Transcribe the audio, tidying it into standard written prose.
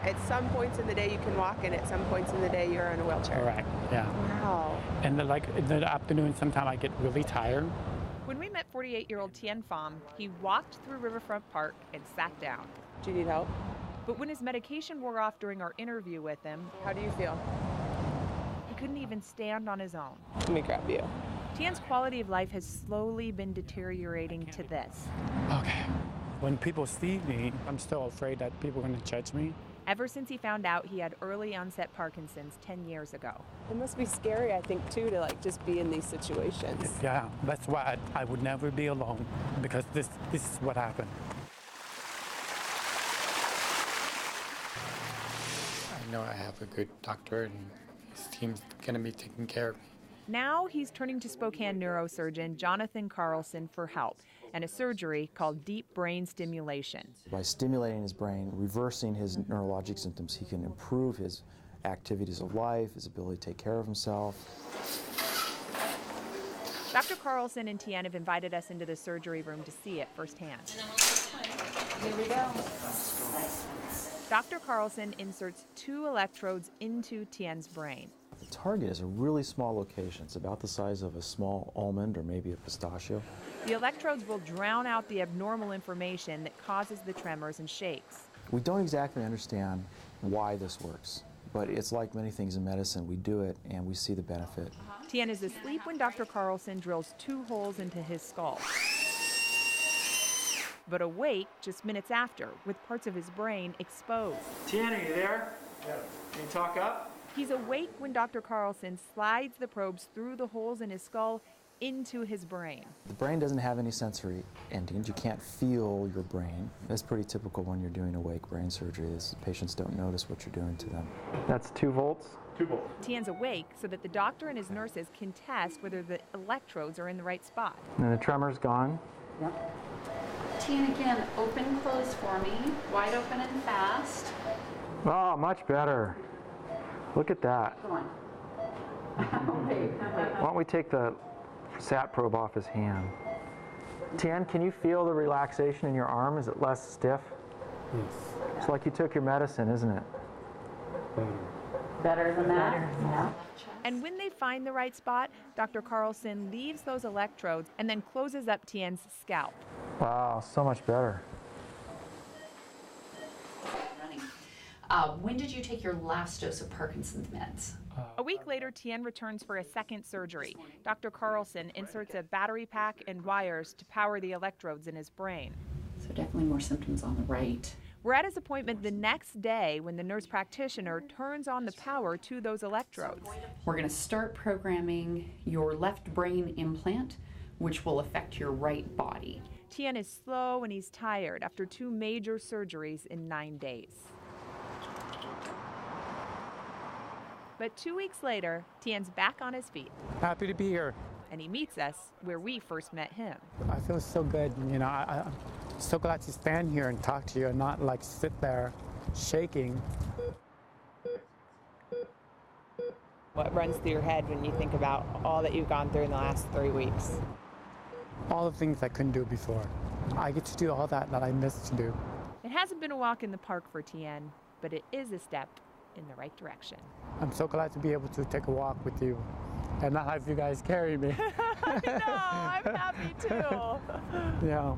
At some points in the day you can walk, and at some points in the day you're in a wheelchair. Correct, yeah. Wow. And in the afternoon, sometimes I get really tired. When we met 48-year-old Tien Pham, he walked through Riverfront Park and sat down. Do you need help? But when his medication wore off during our interview with him, How do you feel? he couldn't even stand on his own. Let me grab you. Tien's quality of life has slowly been deteriorating to this. Okay. When people see me, I'm still afraid that people are going to judge me. Ever since he found out he had early onset Parkinson's 10 years ago. It must be scary, I think, too, to just be in these situations. Yeah, that's why I would never be alone, because this is what happened. I know I have a good doctor, and his team's going to be taking care of me. Now he's turning to Spokane neurosurgeon Jonathan Carlson for help and a surgery called deep brain stimulation. By stimulating his brain, reversing his neurologic symptoms, he can improve his activities of life, his ability to take care of himself. Dr. Carlson and Tien have invited us into the surgery room to see it firsthand. Here we go. Dr. Carlson inserts 2 electrodes into Tien's brain. The target is a really small location. It's about the size of a small almond or maybe a pistachio. The electrodes will drown out the abnormal information that causes the tremors and shakes. We don't exactly understand why this works, but it's like many things in medicine. We do it and we see the benefit. Tien is asleep when Dr. Carlson drills 2 holes into his skull, but awake just minutes after with parts of his brain exposed. Tien, are you there? Yeah. Can you talk up? He's awake when Dr. Carlson slides the probes through the holes in his skull into his brain. The brain doesn't have any sensory endings. You can't feel your brain. That's pretty typical when you're doing awake brain surgery. Patients don't notice what you're doing to them. That's 2 volts? 2 volts. Tien's awake so that the doctor and his nurses can test whether the electrodes are in the right spot. And the tremor's gone? Yep. Tien, again, open, close for me. Wide open and fast. Oh, much better. Look at that. Go on. Why don't we take the SAT probe off his hand? Tien, can you feel the relaxation in your arm? Is it less stiff? Yes. It's like you took your medicine, isn't it? Better than that? Yeah. And when they find the right spot, Dr. Carlson leaves those electrodes and then closes up Tien's scalp. Wow, so much better. When did you take your last dose of Parkinson's meds? A week later, Tien returns for a second surgery. Dr. Carlson inserts a battery pack and wires to power the electrodes in his brain. So definitely more symptoms on the right. We're at his appointment the next day when the nurse practitioner turns on the power to those electrodes. We're going to start programming your left brain implant, which will affect your right body. Tien is slow and he's tired after 2 major surgeries in 9 days. But 2 weeks later, Tien's back on his feet. Happy to be here. And he meets us where we first met him. I feel so good. You know, I'm so glad to stand here and talk to you and not sit there shaking. What runs through your head when you think about all that you've gone through in the last 3 weeks? All the things I couldn't do before. I get to do all that I missed to do. It hasn't been a walk in the park for Tien, but it is a step in the right direction. I'm so glad to be able to take a walk with you and not have you guys carry me. I know, I'm happy too. Yeah.